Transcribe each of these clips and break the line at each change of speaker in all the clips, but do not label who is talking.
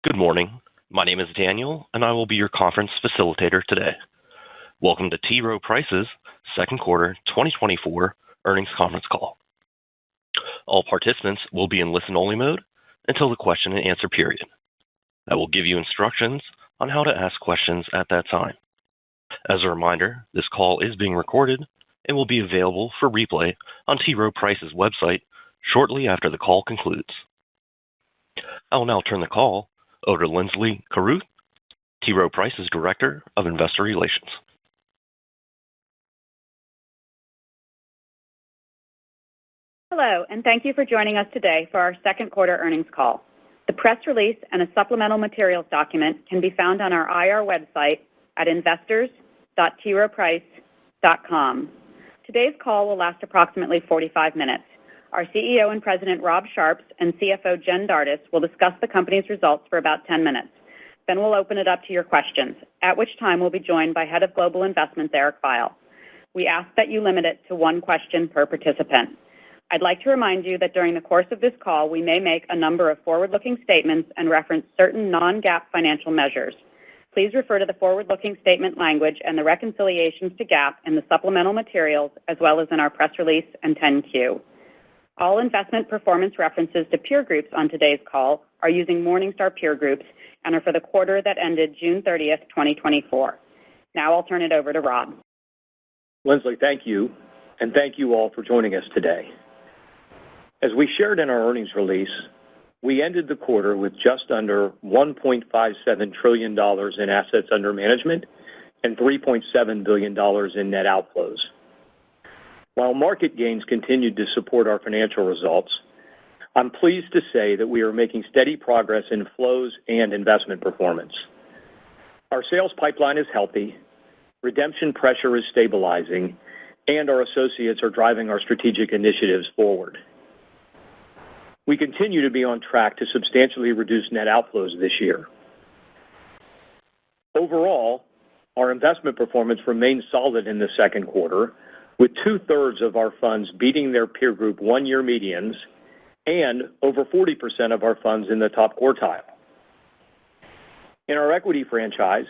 Good morning. My name is Daniel, and I will be your conference facilitator today. Welcome to T. Rowe Price's second quarter 2024 earnings conference call. All participants will be in listen-only mode until the question and answer period. I will give you instructions on how to ask questions at that time. As a reminder, this call is being recorded and will be available for replay on T. Rowe Price's website shortly after the call concludes. I will now turn the call over to Linsley Carruth, T. Rowe Price's Director of Investor Relations.
Hello, and thank you for joining us today for our second quarter earnings call. The press release and a supplemental materials document can be found on our IR website at investors.troweprice.com. Today's call will last approximately 45 minutes. Our CEO and President, Rob Sharps, and CFO, Jen Dardis, will discuss the company's results for about 10 minutes. Then we'll open it up to your questions, at which time we'll be joined by Head of Global Investments, Eric Veiel. We ask that you limit it to one question per participant. I'd like to remind you that during the course of this call, we may make a number of forward-looking statements and reference certain non-GAAP financial measures. Please refer to the forward-looking statement language and the reconciliations to GAAP in the supplemental materials, as well as in our press release and 10-Q. All investment performance references to peer groups on today's call are using Morningstar peer groups and are for the quarter that ended June 30th, 2024. Now I'll turn it over to Rob.
Linsley, thank you, and thank you all for joining us today. As we shared in our earnings release, we ended the quarter with just under $1.57 trillion in assets under management and $3.7 billion in net outflows. While market gains continued to support our financial results, I'm pleased to say that we are making steady progress in flows and investment performance. Our sales pipeline is healthy, redemption pressure is stabilizing, and our associates are driving our strategic initiatives forward. We continue to be on track to substantially reduce net outflows this year. Overall, our investment performance remained solid in the second quarter, with 2/3 of our funds beating their peer group one-year medians and over 40% of our funds in the top quartile. In our equity franchise,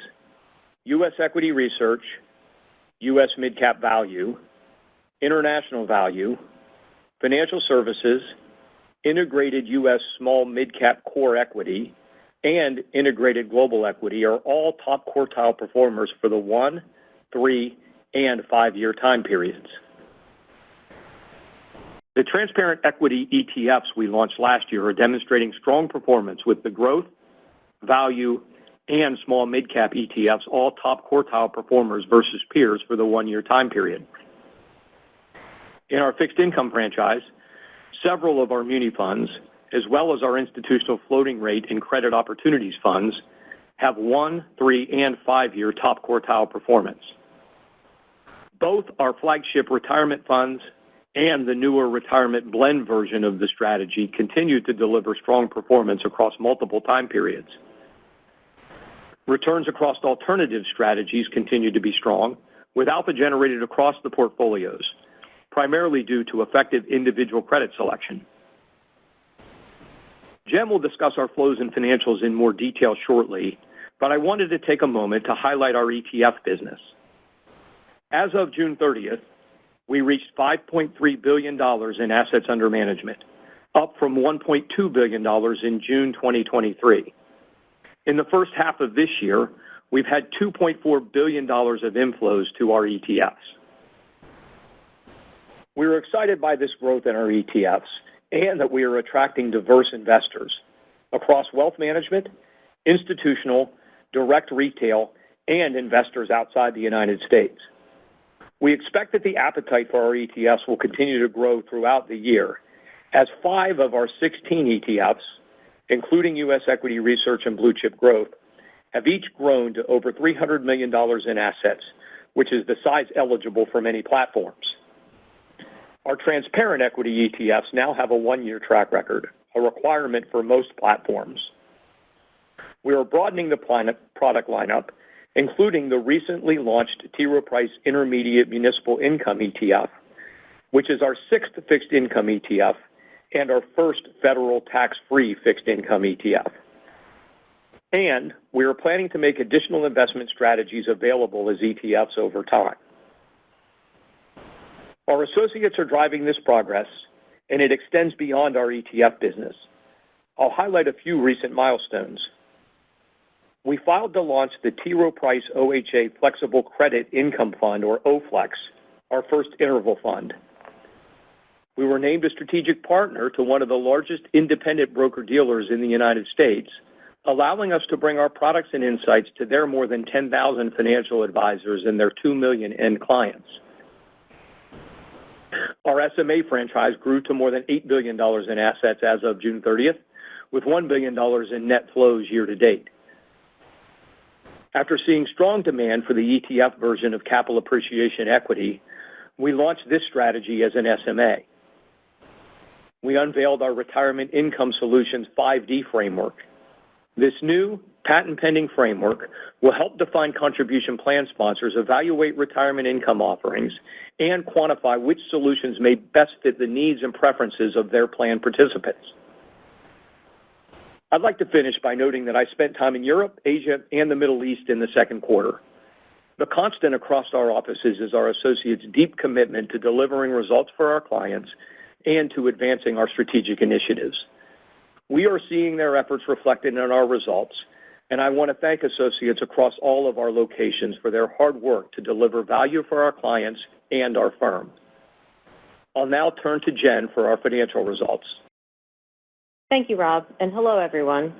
U.S. Equity Research, U.S. Mid-Cap Value, International Value, Financial Services, Integrated U.S. Small Mid-Cap Core Equity, and Integrated Global Equity are all top quartile performers for the 1, 3, and 5-year time periods. The transparent equity ETFs we launched last year are demonstrating strong performance with the growth, value, and small mid-cap ETFs all top quartile performers versus peers for the 1-year time period. In our fixed income franchise, several of our muni funds, as well as our institutional floating rate and credit opportunities funds, have 1, 3, and 5-year top quartile performance. Both our flagship retirement funds and the newer retirement blend version of the strategy continue to deliver strong performance across multiple time periods. Returns across alternative strategies continue to be strong, with alpha generated across the portfolios, primarily due to effective individual credit selection. Jen will discuss our flows and financials in more detail shortly, but I wanted to take a moment to highlight our ETF business. As of June 30th, we reached $5.3 billion in assets under management, up from $1.2 billion in June 2023. In the first half of this year, we've had $2.4 billion of inflows to our ETFs. We are excited by this growth in our ETFs and that we are attracting diverse investors across wealth management, institutional, direct retail, and investors outside the United States. We expect that the appetite for our ETFs will continue to grow throughout the year, as 5 of our 16 ETFs, including U.S. Equity Research and Blue Chip Growth, have each grown to over $300 million in assets, which is the size eligible for many platforms. Our transparent equity ETFs now have a 1-year track record, a requirement for most platforms. We are broadening the product lineup, including the recently launched T. Rowe Price Intermediate Municipal Income ETF, which is our 6th fixed income ETF and our first federal tax-free fixed income ETF. and we are planning to make additional investment strategies available as ETFs over time. Our associates are driving this progress, and it extends beyond our ETF business. I'll highlight a few recent milestones. We filed to launch the T. Rowe Price OHA Flexible Credit Income Fund, or OFLEX, our first interval fund. We were named a strategic partner to one of the largest independent broker-dealers in the United States, allowing us to bring our products and insights to their more than 10,000 financial advisors and their 2 million end clients. Our SMA franchise grew to more than $8 billion in assets as of June 30th, with $1 billion in net flows year to date. After seeing strong demand for the ETF version of Capital Appreciation Equity, we launched this strategy as an SMA. We unveiled our Retirement Income Solutions 5D framework. This new patent-pending framework will help defined contribution plan sponsors evaluate retirement income offerings and quantify which solutions may best fit the needs and preferences of their plan participants. I'd like to finish by noting that I spent time in Europe, Asia, and the Middle East in the second quarter. The constant across our offices is our associates' deep commitment to delivering results for our clients and to advancing our strategic initiatives. We are seeing their efforts reflected in our results, and I want to thank associates across all of our locations for their hard work to deliver value for our clients and our firm. I'll now turn to Jen for our financial results.
Thank you, Rob, and hello, everyone.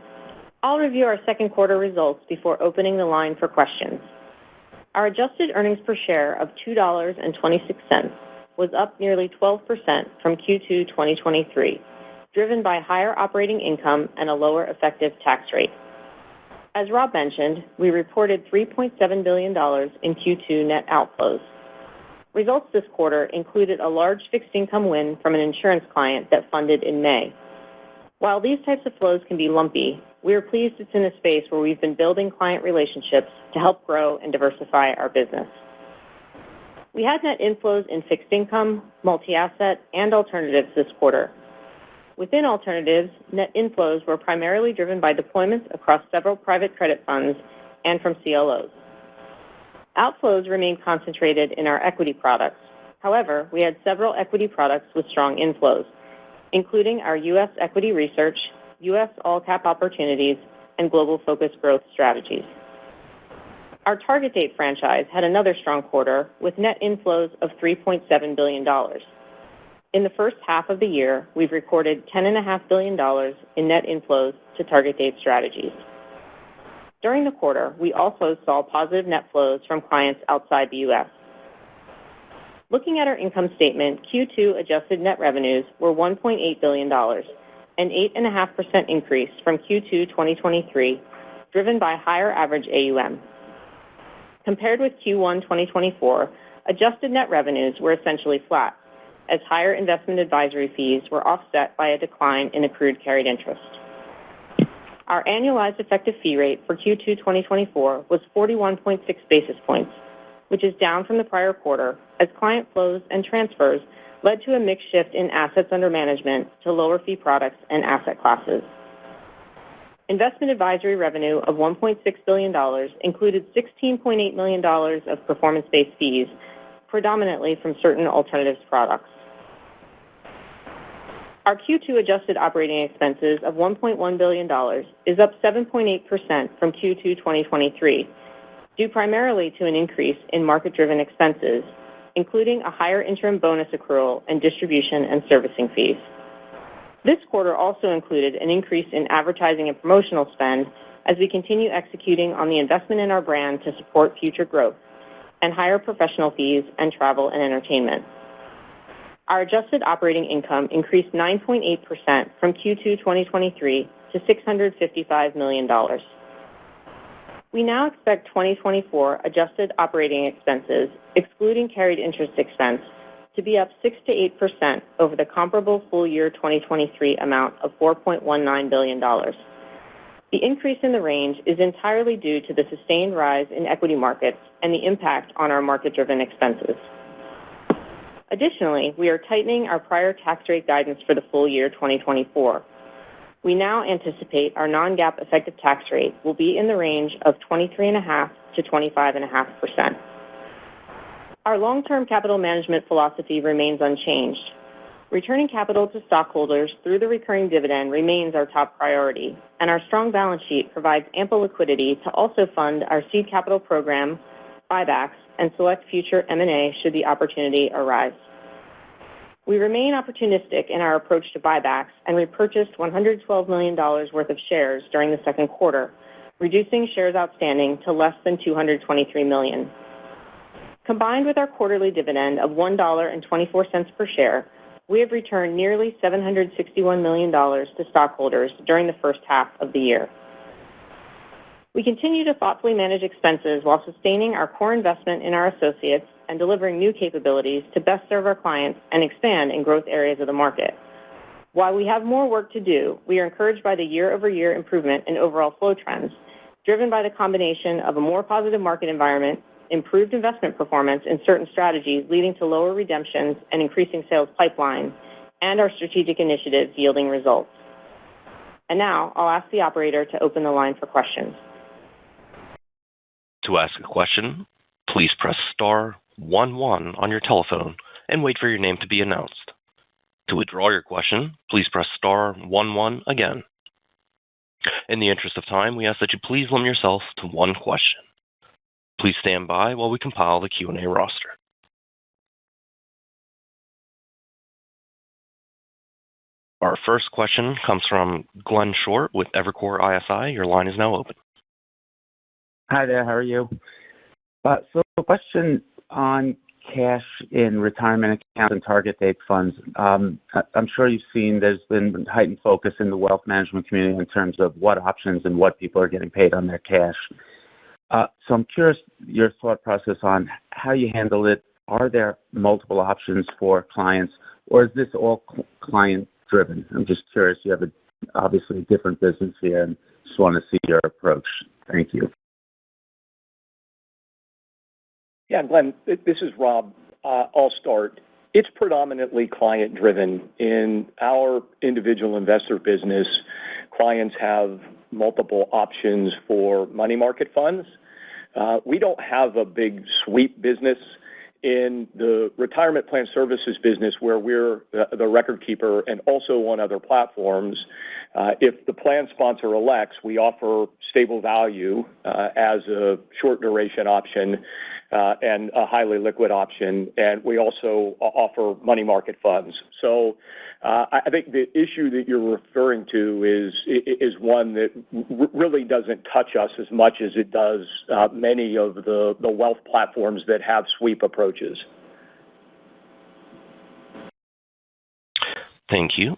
I'll review our second quarter results before opening the line for questions. Our adjusted earnings per share of $2.26 was up nearly 12% from Q2 2023, driven by higher operating income and a lower effective tax rate. As Rob mentioned, we reported $3.7 billion in Q2 net outflows. Results this quarter included a large fixed income win from an insurance client that funded in May. While these types of flows can be lumpy, we are pleased it's in a space where we've been building client relationships to help grow and diversify our business. We had net inflows in fixed income, multi-asset, and alternatives this quarter. Within alternatives, net inflows were primarily driven by deployments across several private credit funds and from CLOs. Outflows remained concentrated in our equity products. However, we had several equity products with strong inflows, including our U.S. equity research, U.S. all-cap opportunities, and global focused growth strategies. Our target date franchise had another strong quarter with net inflows of $3.7 billion. In the first half of the year, we've recorded $10.5 billion in net inflows to target date strategies. During the quarter, we also saw positive net flows from clients outside the U.S. Looking at our income statement, Q2 adjusted net revenues were $1.8 billion, an 8.5% increase from Q2 2023, driven by higher average AUM. Compared with Q1 2024, adjusted net revenues were essentially flat, as higher investment advisory fees were offset by a decline in accrued carried interest. Our annualized effective fee rate for Q2 2024 was 41.6 basis points, which is down from the prior quarter, as client flows and transfers led to a mix shift in assets under management to lower fee products and asset classes. Investment advisory revenue of $1.6 billion included $16.8 million of performance-based fees, predominantly from certain alternatives products. Our Q2 adjusted operating expenses of $1.1 billion is up 7.8% from Q2 2023, due primarily to an increase in market-driven expenses, including a higher interim bonus accrual and distribution and servicing fees. This quarter also included an increase in advertising and promotional spend as we continue executing on the investment in our brand to support future growth, and higher professional fees and travel and entertainment. Our adjusted operating income increased 9.8% from Q2 2023 to $655 million. We now expect 2024 adjusted operating expenses, excluding carried interest expense, to be up 6 to 8% over the comparable full year 2023 amount of $4.19 billion. The increase in the range is entirely due to the sustained rise in equity markets and the impact on our market-driven expenses. Additionally, we are tightening our prior tax rate guidance for the full year 2024. we now anticipate our non-GAAP effective tax rate will be in the range of 23.5% to 25.5%. Our long-term capital management philosophy remains unchanged. Returning capital to stockholders through the recurring dividend remains our top priority, and our strong balance sheet provides ample liquidity to also fund our seed capital program, buybacks, and select future M&A should the opportunity arise. We remain opportunistic in our approach to buybacks and repurchased $112 million worth of shares during the second quarter, reducing shares outstanding to less than 223 million. Combined with our quarterly dividend of $1.24 per share, we have returned nearly $761 million to stockholders during the first half of the year. We continue to thoughtfully manage expenses while sustaining our core investment in our associates and delivering new capabilities to best serve our clients and expand in growth areas of the market. While we have more work to do, we are encouraged by the year-over-year improvement in overall flow trends, driven by the combination of a more positive market environment, improved investment performance in certain strategies leading to lower redemptions and increasing sales pipeline, and our strategic initiatives yielding results. And now I'll ask the operator to open the line for questions.
To ask a question, please press star 11 on your telephone and wait for your name to be announced. To withdraw your question, please press star 11 again. In the interest of time, we ask that you please limit yourself to one question. Please stand by while we compile the Q&A roster. Our first question comes from Glenn Schorr with Evercore ISI. Your line is now open.
Hi there, how are you? So a question on cash in retirement accounts and target date funds. I'm sure you've seen there's been heightened focus in the wealth management community in terms of what options and what people are getting paid on their cash. So I'm curious your thought process on how you handle it. Are there multiple options for clients, or is this all client-driven? I'm just curious. You have obviously a different business here, and just want to see your approach. Thank you.
Yeah, Glenn, this is Rob. I'll start. It's predominantly client-driven. In our individual investor business, clients have multiple options for money market funds. We don't have a big sweep business. In the retirement plan services business, where we're the record keeper and also on other platforms, if the plan sponsor elects, we offer stable value as a short duration option and a highly liquid option, and we also offer money market funds. So I think the issue that you're referring to is one that really doesn't touch us as much as it does many of the wealth platforms that have sweep approaches.
Thank you.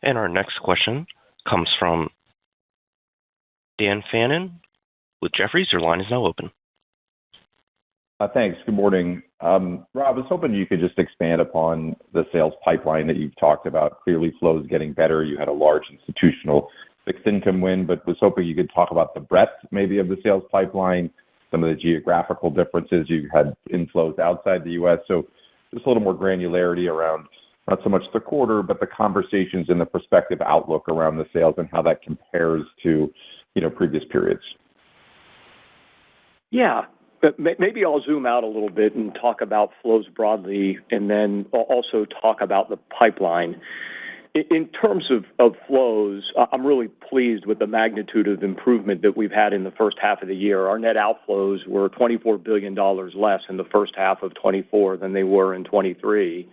And our next question comes from Dan Fannon with Jefferies. Your line is now open.
Thanks. Good morning. Rob, I was hoping you could just expand upon the sales pipeline that you've talked about. Clearly, flow is getting better. You had a large institutional fixed income win, but was hoping you could talk about the breadth maybe of the sales pipeline, some of the geographical differences. You had inflows outside the U.S., so just a little more granularity around not so much the quarter, but the conversations and the prospective outlook around the sales and how that compares to, previous periods.
Yeah. But maybe I'll zoom out a little bit and talk about flows broadly, and then I'll also talk about the pipeline. In terms of flows, I'm really pleased with the magnitude of improvement that we've had in the first half of the year. Our net outflows were $24 billion less in the first half of 24 than they were in 23.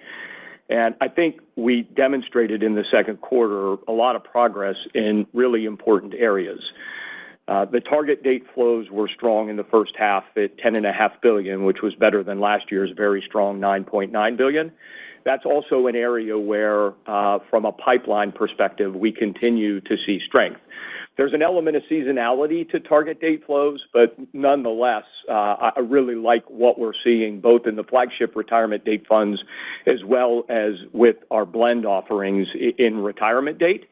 And I think we demonstrated in the second quarter a lot of progress in really important areas. The target date flows were strong in the first half at $10.5 billion, which was better than last year's very strong $9.9 billion. That's also an area where, from a pipeline perspective, we continue to see strength. There's an element of seasonality to target date flows, but nonetheless, I really like what we're seeing both in the flagship retirement date funds as well as with our blend offerings in retirement date.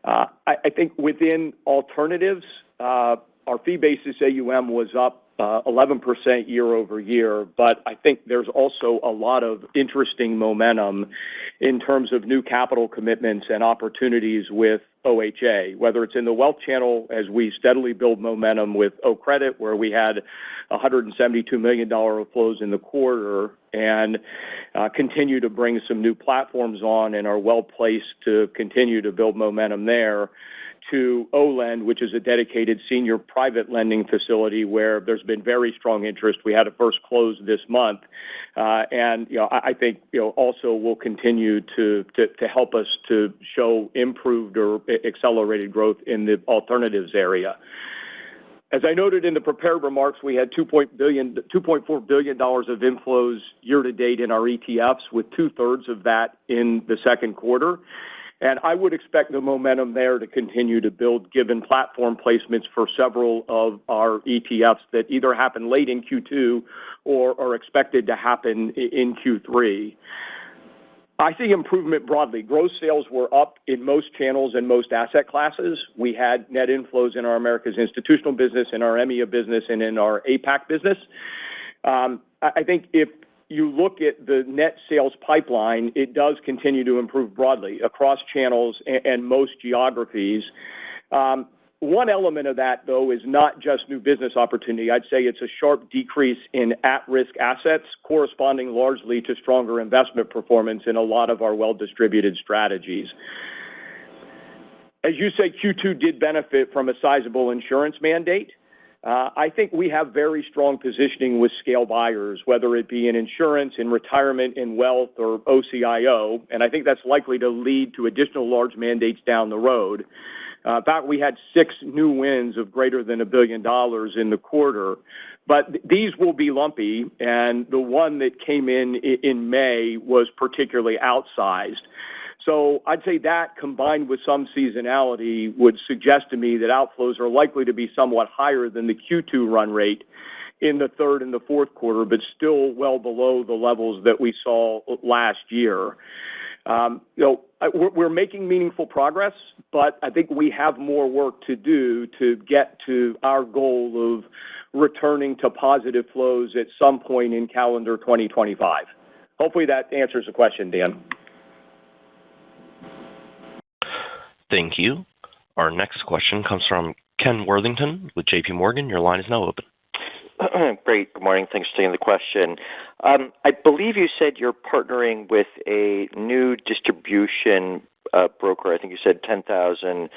I think within alternatives, our fee basis AUM was up 11% year over year, but I think there's also a lot of interesting momentum in terms of new capital commitments and opportunities with OHA, whether it's in the wealth channel as we steadily build momentum with O Credit, where we had $172 million of flows in the quarter and continue to bring some new platforms on and are well placed to continue to build momentum there, to OLend, which is a dedicated senior private lending facility where there's been very strong interest. We had a first close this month, and I think also will continue to help us to show improved or accelerated growth in the alternatives area. As I noted in the prepared remarks, we had $2.4 billion of inflows year to date in our ETFs, with 2/3 of that in the second quarter. And I would expect the momentum there to continue to build given platform placements for several of our ETFs that either happen late in Q2 or are expected to happen in Q3. I see improvement broadly. Gross sales were up in most channels and most asset classes. We had net inflows in our Americas institutional business, in our EMEA business, and in our APAC business. I think if you look at the net sales pipeline, it does continue to improve broadly across channels and most geographies. One element of that, though, is not just new business opportunity. I'd say it's a sharp decrease in at-risk assets, corresponding largely to stronger investment performance in a lot of our well-distributed strategies. As you say, Q2 did benefit from a sizable insurance mandate. I think we have very strong positioning with scale buyers, whether it be in insurance, in retirement, in wealth, or OCIO, and I think that's likely to lead to additional large mandates down the road. In fact, we had 6 new wins of greater than $1 billion in the quarter, but these will be lumpy, and the one that came in May was particularly outsized. So I'd say that, combined with some seasonality, would suggest to me that outflows are likely to be somewhat higher than the Q2 run rate in the third and the fourth quarter, but still well below the levels that we saw last year. We're making meaningful progress, but I think we have more work to do to get to our goal of returning to positive flows at some point in calendar 2025. Hopefully that answers the question, Dan.
Thank you. Our next question comes from Ken Worthington with J.P. Morgan. Your line is now open.
Great. Good morning. Thanks for taking the question. I believe you said you're partnering with a new distribution broker. I think you said 10,000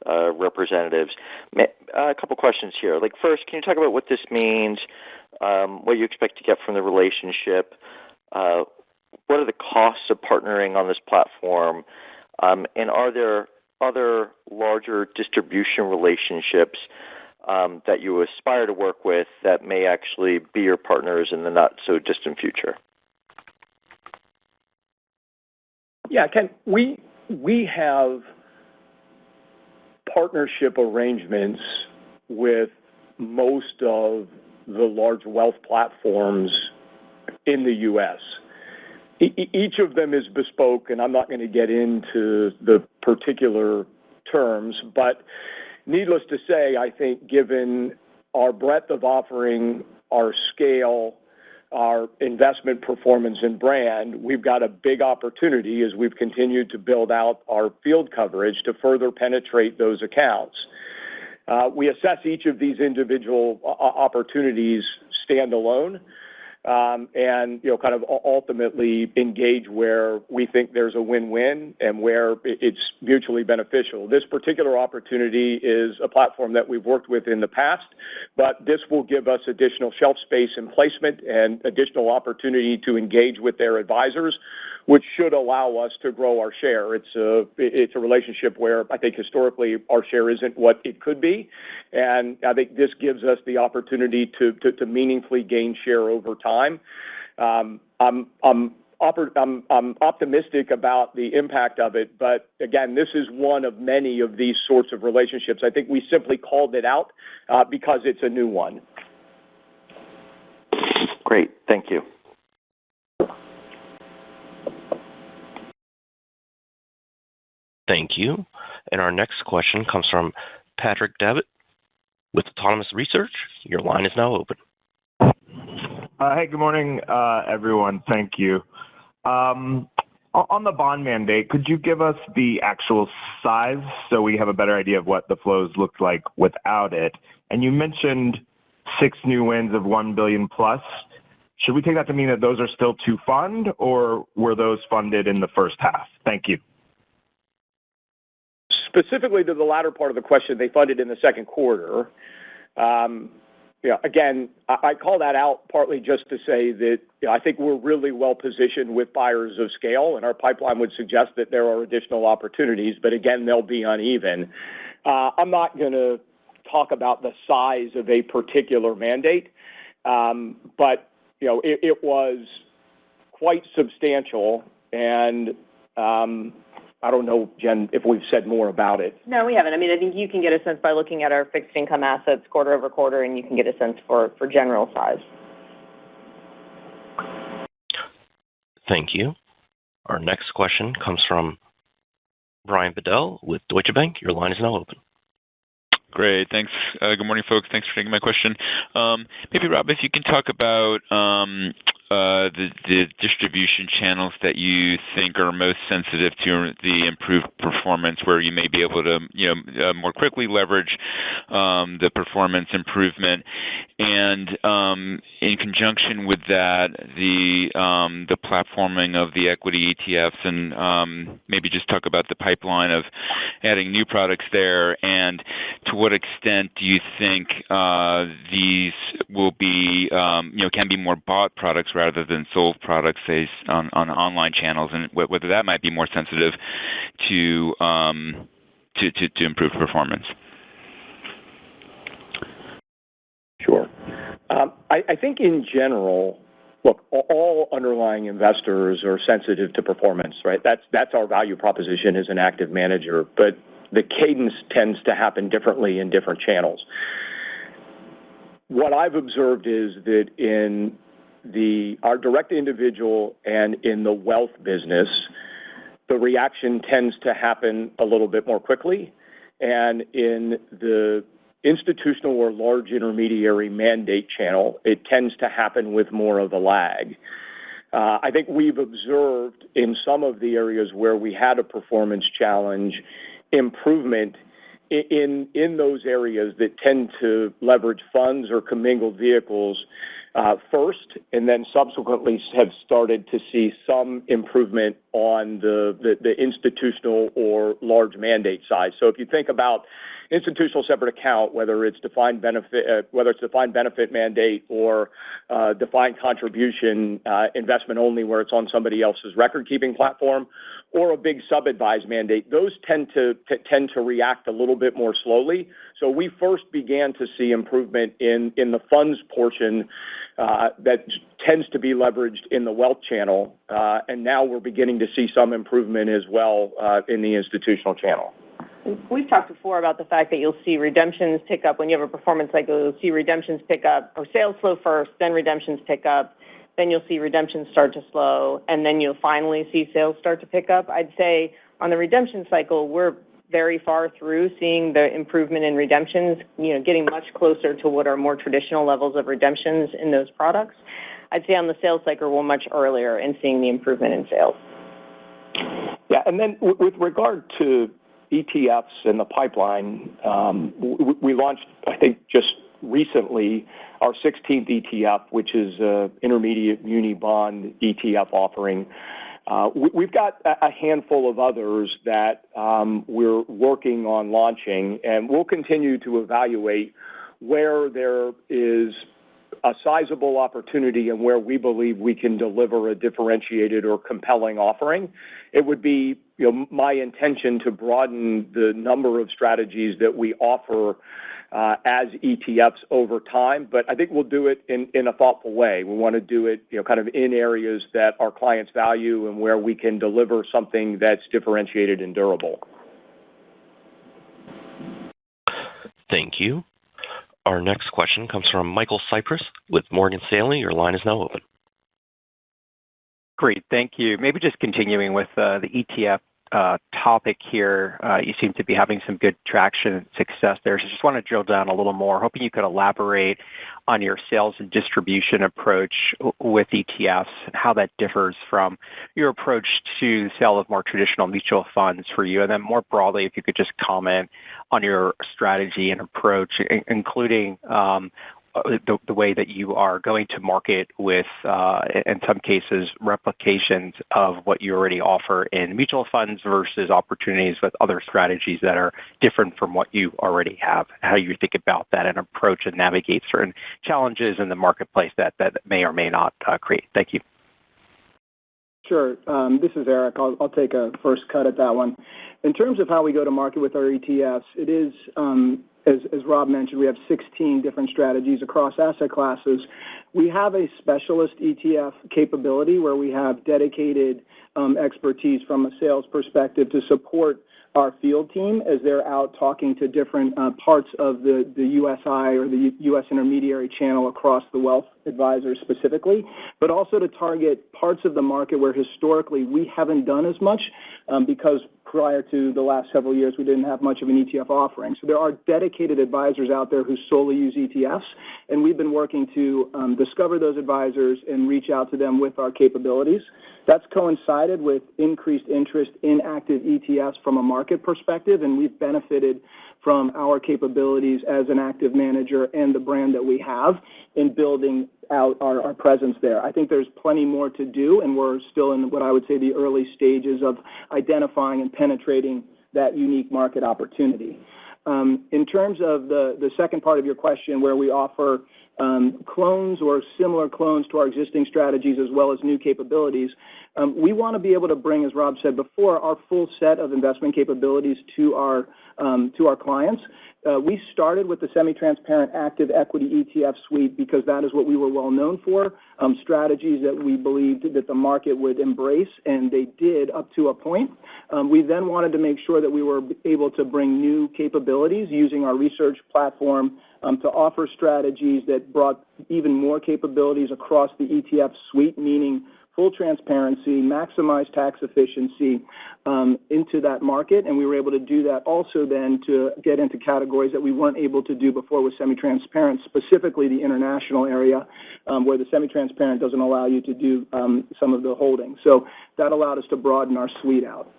representatives. A couple questions here. First, can you talk about what this means, what you expect to get from the relationship? What are the costs of partnering on this platform? And are there other larger distribution relationships that you aspire to work with that may actually be your partners in the not-so-distant future?
Yeah, Ken, we have partnership arrangements with most of the large wealth platforms in the U.S. Each of them is bespoke, and I'm not going to get into the particular terms, but needless to say, I think given our breadth of offering, our scale, our investment performance and brand, we've got a big opportunity as we've continued to build out our field coverage to further penetrate those accounts. We assess each of these individual opportunities standalone, and kind of ultimately engage where we think there's a win-win and where it's mutually beneficial. This particular opportunity is a platform that we've worked with in the past, but this will give us additional shelf space and placement and additional opportunity to engage with their advisors, which should allow us to grow our share. It's a relationship where I think historically our share isn't what it could be, and I think this gives us the opportunity to meaningfully gain share over time. I'm optimistic about the impact of it, but again, this is one of many of these sorts of relationships. I think we simply called it out because it's a new one.
Great. Thank you.
Thank you. And our next question comes from Patrick Davitt with Autonomous Research. Your line is now open.
Hey, good morning, everyone. Thank you. On the bond mandate, could you give us the actual size so we have a better idea of what the flows looked like without it? And you mentioned 6 new wins of $1 billion plus. Should we take that to mean that those are still to fund, or were those funded in the first half? Thank you.
Specifically to the latter part of the question, they funded in the second quarter. Again, I call that out partly just to say that I think we're really well positioned with buyers of scale, and our pipeline would suggest that there are additional opportunities, but again, they'll be uneven. I'm not going to talk about the size of a particular mandate, but it was quite substantial, and I don't know, Jen, if we've said more about it.
No, we haven't. I think you can get a sense by looking at our fixed income assets quarter over quarter, and you can get a sense for general size.
Thank you. Our next question comes from Brian Bedell with Deutsche Bank. Your line is now open.
Great. Thanks. Good morning, folks. Thanks for taking my question. Maybe, Rob, if you can talk about the distribution channels that you think are most sensitive to the improved performance, where you may be able to more quickly leverage the performance improvement. And in conjunction with that, the platforming of the equity ETFs, and maybe just talk about the pipeline of adding new products there, and to what extent do you think these will be can be more bought products rather than sold products, say, on online channels, and whether that might be more sensitive to improve performance?
Sure. I think in general, look, all underlying investors are sensitive to performance, right? That's our value proposition as an active manager, but the cadence tends to happen differently in different channels. What I've observed is that in our direct individual and in the wealth business, the reaction tends to happen a little bit more quickly, and in the institutional or large intermediary mandate channel, it tends to happen with more of a lag. I think we've observed in some of the areas where we had a performance challenge, improvement in those areas that tend to leverage funds or commingled vehicles first, and then subsequently have started to see some improvement on the institutional or large mandate side. So if you think about institutional separate account, whether it's defined benefit mandate or defined contribution investment only, where it's on somebody else's record-keeping platform, or a big sub-advised mandate, those tend to react a little bit more slowly. So we first began to see improvement in the funds portion that tends to be leveraged in the wealth channel, and now we're beginning to see some improvement as well in the institutional channel.
We've talked before about the fact that you'll see redemptions pick up. When you have a performance cycle, you'll see redemptions pick up, or sales slow first, then redemptions pick up, then you'll see redemptions start to slow, and then you'll finally see sales start to pick up. I'd say on the redemption cycle, we're very far through seeing the improvement in redemptions, getting much closer to what are more traditional levels of redemptions in those products. I'd say on the sales cycle, we're much earlier in seeing the improvement in sales.
Yeah, and then with regard to ETFs and the pipeline, we launched, I think, just recently our 16th ETF, which is an intermediate muni bond ETF offering. We've got a handful of others that we're working on launching, and we'll continue to evaluate where there is a sizable opportunity and where we believe we can deliver a differentiated or compelling offering. It would be my intention to broaden the number of strategies that we offer as ETFs over time, but I think we'll do it in a thoughtful way. We want to do it kind of in areas that our clients value and where we can deliver something that's differentiated and durable.
Thank you. Our next question comes from Michael Cyprys with Morgan Stanley. Your line is now open.
Great. Thank you. Maybe just continuing with the ETF topic here. You seem to be having some good traction and success there. So just want to drill down a little more. Hoping you could elaborate on your sales and distribution approach with ETFs and how that differs from your approach to the sale of more traditional mutual funds for you. And then more broadly, if you could just comment on your strategy and approach, including the way that you are going to market with, in some cases, replications of what you already offer in mutual funds versus opportunities with other strategies that are different from what you already have, how you think about that and approach and navigate certain challenges in the marketplace that may or may not create. Thank you.
Sure. This is Eric. I'll take a first cut at that one. In terms of how we go to market with our ETFs, it is, as Rob mentioned, we have 16 different strategies across asset classes. We have a specialist ETF capability where we have dedicated expertise from a sales perspective to support our field team as they're out talking to different parts of the USI or the U.S. intermediary channel across the wealth advisors specifically, but also to target parts of the market where historically we haven't done as much because prior to the last several years we didn't have much of an ETF offering. So there are dedicated advisors out there who solely use ETFs, and we've been working to discover those advisors and reach out to them with our capabilities. That's coincided with increased interest in active ETFs from a market perspective, and we've benefited from our capabilities as an active manager and the brand that we have in building out our presence there. I think there's plenty more to do, and we're still in what I would say the early stages of identifying and penetrating that unique market opportunity. In terms of the second part of your question, where we offer clones or similar clones to our existing strategies as well as new capabilities, we want to be able to bring, as Rob said before, our full set of investment capabilities to our clients. We started with the semi-transparent active equity ETF suite because that is what we were well known for, strategies that we believed that the market would embrace, and they did up to a point. We then wanted to make sure that we were able to bring new capabilities using our research platform to offer strategies that brought even more capabilities across the ETF suite, meaning full transparency, maximize tax efficiency into that market. And we were able to do that also then to get into categories that we weren't able to do before with semi-transparent, specifically the international area where the semi-transparent doesn't allow you to do some of the holding. So that allowed us to broaden our suite out.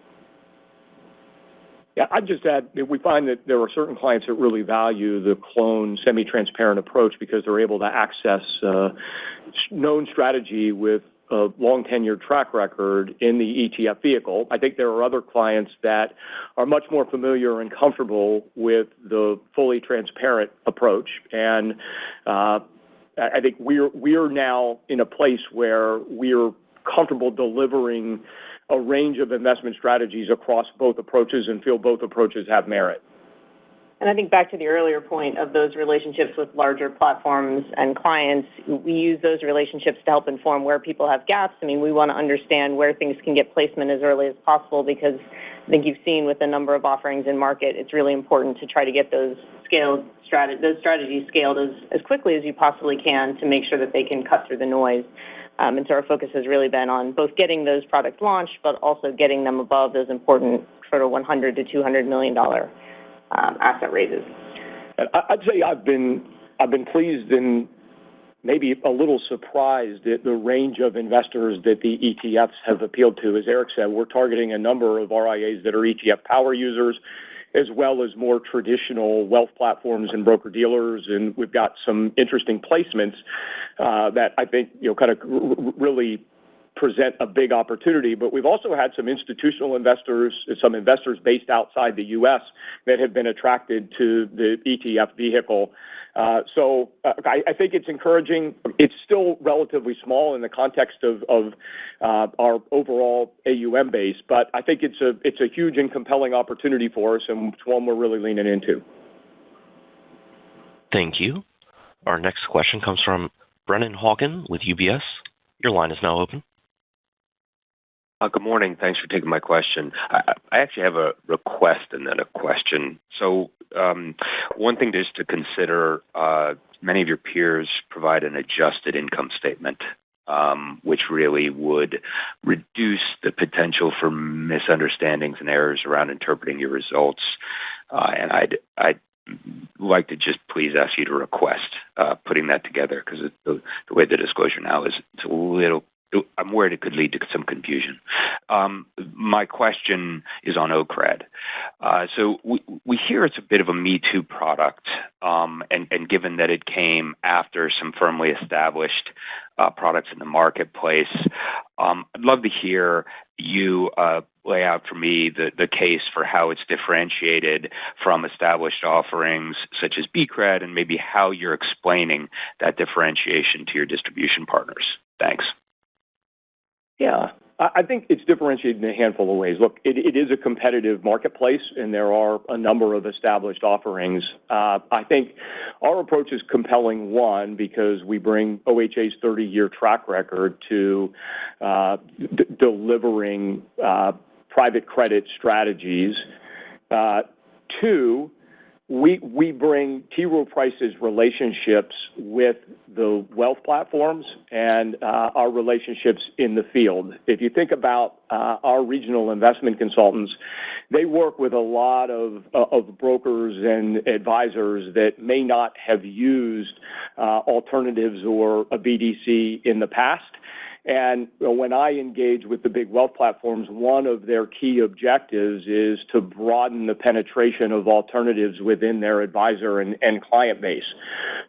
Yeah, I'd just add that we find that there are certain clients that really value the clone semi-transparent approach because they're able to access known strategy with a long tenured track record in the ETF vehicle. I think there are other clients that are much more familiar and comfortable with the fully transparent approach. And I think we're now in a place where we're comfortable delivering a range of investment strategies across both approaches and feel both approaches have merit.
And I think back to the earlier point of those relationships with larger platforms and clients, we use those relationships to help inform where people have gaps. I mean, we want to understand where things can get placement as early as possible because I think you've seen with the number of offerings in market, it's really important to try to get those strategies scaled as quickly as you possibly can to make sure that they can cut through the noise. And so our focus has really been on both getting those products launched, but also getting them above those important sort of $100 to $200 million asset raises.
I'd say I've been pleased and maybe a little surprised at the range of investors that the ETFs have appealed to. As Eric said, we're targeting a number of RIAs that are ETF power users, as well as more traditional wealth platforms and broker-dealers, and we've got some interesting placements that I think kind of really present a big opportunity. But we've also had some institutional investors, some investors based outside the U.S. that have been attracted to the ETF vehicle. So I think it's encouraging. It's still relatively small in the context of our overall AUM base, but I think it's a huge and compelling opportunity for us, and it's one we're really leaning into.
Thank you. Our next question comes from Brennan Hawken with UBS. Your line is now open.
Good morning. Thanks for taking my question. I actually have a request and then a question. So one thing just to consider, many of your peers provide an adjusted income statement. which really would reduce the potential for misunderstandings and errors around interpreting your results. And I'd like to just please ask you to request putting that together, because the way the disclosure now is, it's a little, I'm worried it could lead to some confusion. My question is on OCRED. So we hear it's a bit of a Me Too product, and given that it came after some firmly established products in the marketplace, I'd love to hear you lay out for me the case for how it's differentiated from established offerings such as BCRED, and maybe how you're explaining that differentiation to your distribution partners. Thanks.
Yeah, I think it's differentiated in a handful of ways. Look, it is a competitive marketplace, and there are a number of established offerings. I think our approach is compelling, one, because we bring OHA's 30-year track record to delivering private credit strategies. Two, we bring T. Rowe Price's relationships with the wealth platforms and our relationships in the field. If you think about our regional investment consultants, they work with a lot of brokers and advisors that may not have used alternatives or a BDC in the past. And when I engage with the big wealth platforms, one of their key objectives is to broaden the penetration of alternatives within their advisor and client base.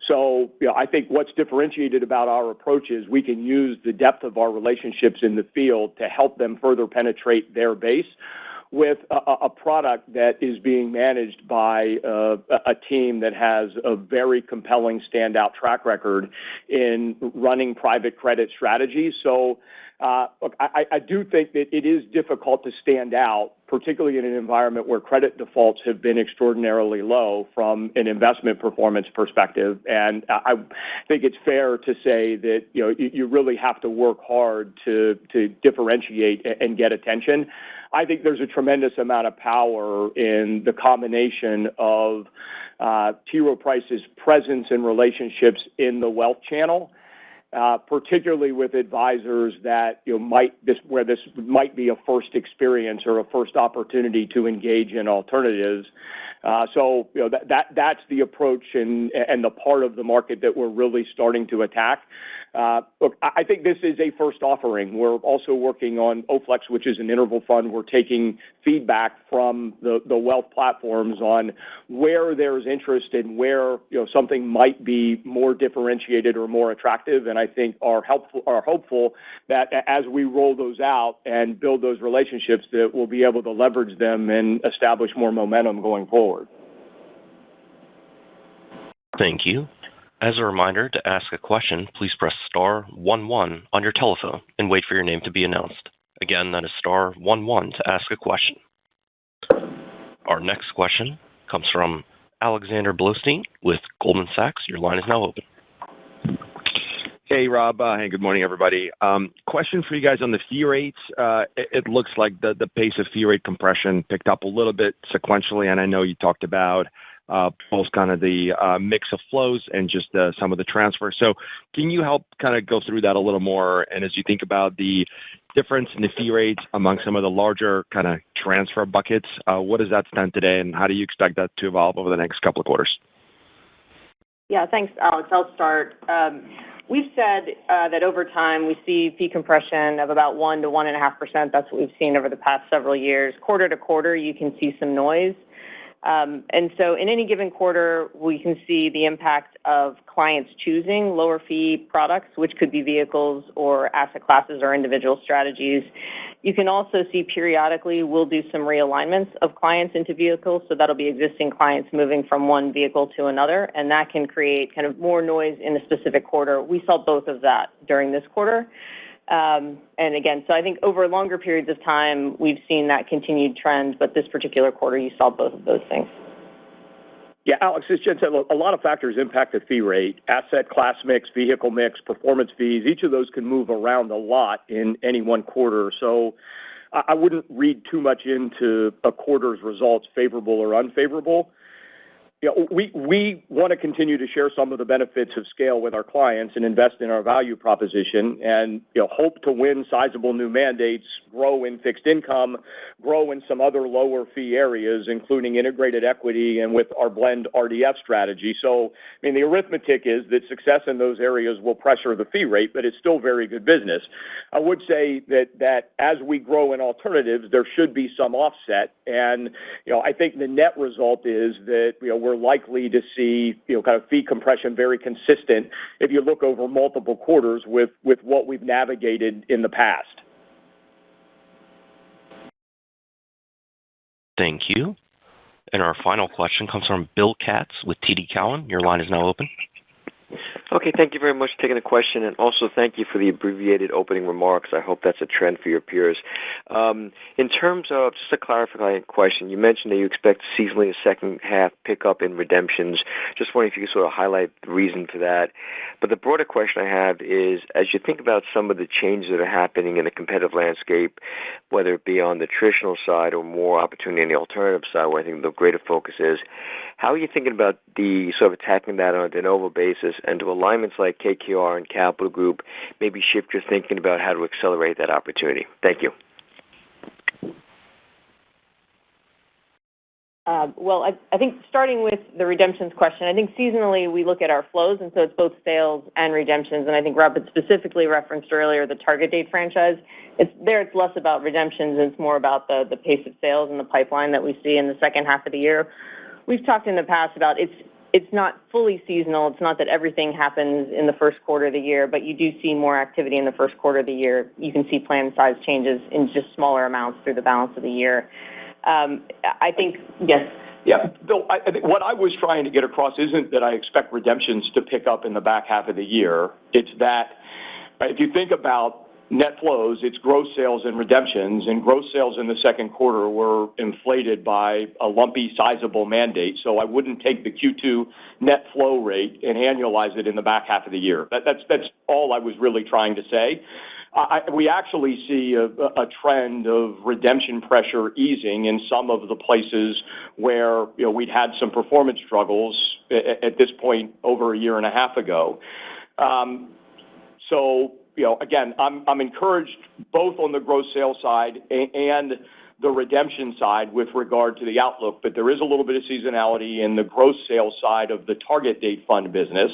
So I think what's differentiated about our approach is we can use the depth of our relationships in the field to help them further penetrate their base with a product that is being managed by a team that has a very compelling standout track record in running private credit strategies. So look, I do think that it is difficult to stand out, particularly in an environment where credit defaults have been extraordinarily low from an investment performance perspective. And I think it's fair to say that you really have to work hard to differentiate and get attention. I think there's a tremendous amount of power in the combination of T. Rowe Price's presence and relationships in the wealth channel, particularly with advisors that where this might be a first experience or a first opportunity to engage in alternatives. So that's the approach and the part of the market that we're really starting to attack. Look, I think this is a first offering. We're also working on OFLEX, which is an interval fund. We're taking feedback from the wealth platforms on where there's interest and where something might be more differentiated or more attractive, and I think are hopeful that as we roll those out and build those relationships, that we'll be able to leverage them and establish more momentum going forward.
Thank you. As a reminder, to ask a question, please press star 11 on your telephone and wait for your name to be announced. Again, that is star 11 to ask a question. Our next question comes from Alexander Blostein with Goldman Sachs. Your line is now open.
Hey, Rob. Hey, good morning, everybody. Question for you guys on the fee rates. It looks like the pace of fee rate compression picked up a little bit sequentially, and I know you talked about both kind of the mix of flows and just some of the transfers. So can you help kind of go through that a little more? And as you think about the difference in the fee rates among some of the larger kind of transfer buckets, what does that stand today, and how do you expect that to evolve over the next couple of quarters?
Yeah, thanks, Alex. I'll start. We've said that over time we see fee compression of about 1 to 1.5%. That's what we've seen over the past several years. Quarter to quarter, you can see some noise. And so in any given quarter, we can see the impact of clients choosing lower fee products, which could be vehicles or asset classes or individual strategies. You can also see periodically we'll do some realignments of clients into vehicles, so that'll be existing clients moving from one vehicle to another, and that can create kind of more noise in a specific quarter. We saw both of that during this quarter. And again, so I think over longer periods of time, we've seen that continued trend, but this particular quarter, you saw both of those things.
Yeah, Alex, as Jen said, a lot of factors impact the fee rate: asset class mix, vehicle mix, performance fees. Each of those can move around a lot in any one quarter. So I wouldn't read too much into a quarter's results, favorable or unfavorable. we want to continue to share some of the benefits of scale with our clients and invest in our value proposition and hope to win sizable new mandates, grow in fixed income, grow in some other lower fee areas, including integrated equity and with our blend RDF strategy. So, the arithmetic is that success in those areas will pressure the fee rate, but it's still very good business. I would say that as we grow in alternatives, there should be some offset. And, I think the net result is that, we're likely to see, kind of fee compression very consistent if you look over multiple quarters with what we've navigated in the past.
Thank you. And our final question comes from Bill Katz with TD Cowen. Your line is now open.
Okay, thank you very much for taking the question, and also thank you for the abbreviated opening remarks. I hope that's a trend for your peers. In terms of, just a clarifying question, you mentioned that you expect seasonally a second half pickup in redemptions. Just wondering if you could sort of highlight the reason for that. But the broader question I have is, as you think about some of the changes that are happening in the competitive landscape, whether it be on the traditional side or more opportunity on the alternative side, where I think the greater focus is, how are you thinking about the sort of attacking that on a de novo basis, and do alignments like KKR and Capital Group maybe shift your thinking about how to accelerate that opportunity? Thank you.
Well, I think starting with the redemptions question, I think seasonally we look at our flows, and so it's both sales and redemptions. And I think Rob had specifically referenced earlier the target date franchise. It's less about redemptions, and it's more about the pace of sales and the pipeline that we see in the second half of the year. We've talked in the past about it's not fully seasonal. It's not that everything happens in the first quarter of the year, but you do see more activity in the first quarter of the year. You can see plan size changes in just smaller amounts through the balance of the year. I think, yes.
Yeah, Bill, I think what I was trying to get across isn't that I expect redemptions to pick up in the back half of the year. It's that if you think about net flows, it's gross sales and redemptions, and gross sales in the second quarter were inflated by a lumpy, sizable mandate. So I wouldn't take the Q2 net flow rate and annualize it in the back half of the year. That's all I was really trying to say. We actually see a trend of redemption pressure easing in some of the places where we'd had some performance struggles at this point over a year and a half ago. So again, I'm encouraged both on the gross sales side and the redemption side with regard to the outlook, but there is a little bit of seasonality in the gross sales side of the target date fund business.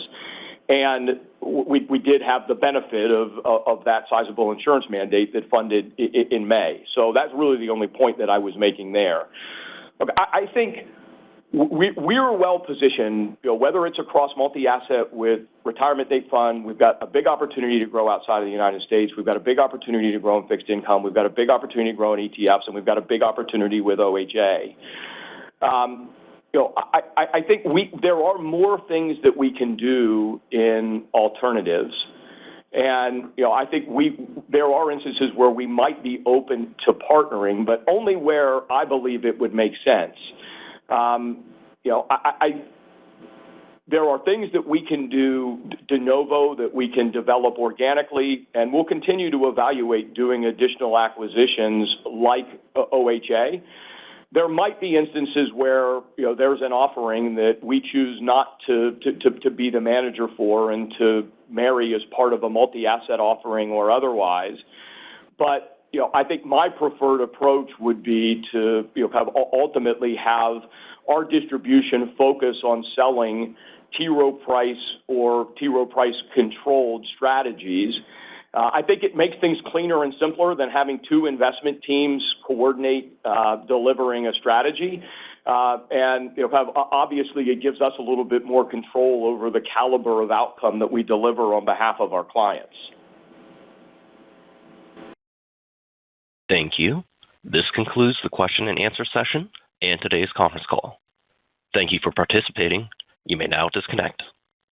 And we did have the benefit of that sizable insurance mandate that funded in May. So that's really the only point that I was making there. Look, I think we're well positioned, whether it's across multi-asset with retirement date fund. We've got a big opportunity to grow outside of the United States. We've got a big opportunity to grow in fixed income. We've got a big opportunity to grow in ETFs, and we've got a big opportunity with OHA. I think there are more things that we can do in alternatives. And, I think there are instances where we might be open to partnering, but only where I believe it would make sense. There are things that we can do de novo that we can develop organically, and we'll continue to evaluate doing additional acquisitions like OHA. There might be instances where there's an offering that we choose not to be the manager for and to marry as part of a multi-asset offering or otherwise. But I think my preferred approach would be to kind of ultimately have our distribution focus on selling T. Rowe Price or T. Rowe Price controlled strategies. I think it makes things cleaner and simpler than having two investment teams coordinate delivering a strategy. And obviously it gives us a little bit more control over the caliber of outcome that we deliver on behalf of our clients.
Thank you. This concludes the question and answer session and today's conference call. Thank you for participating. You may now disconnect.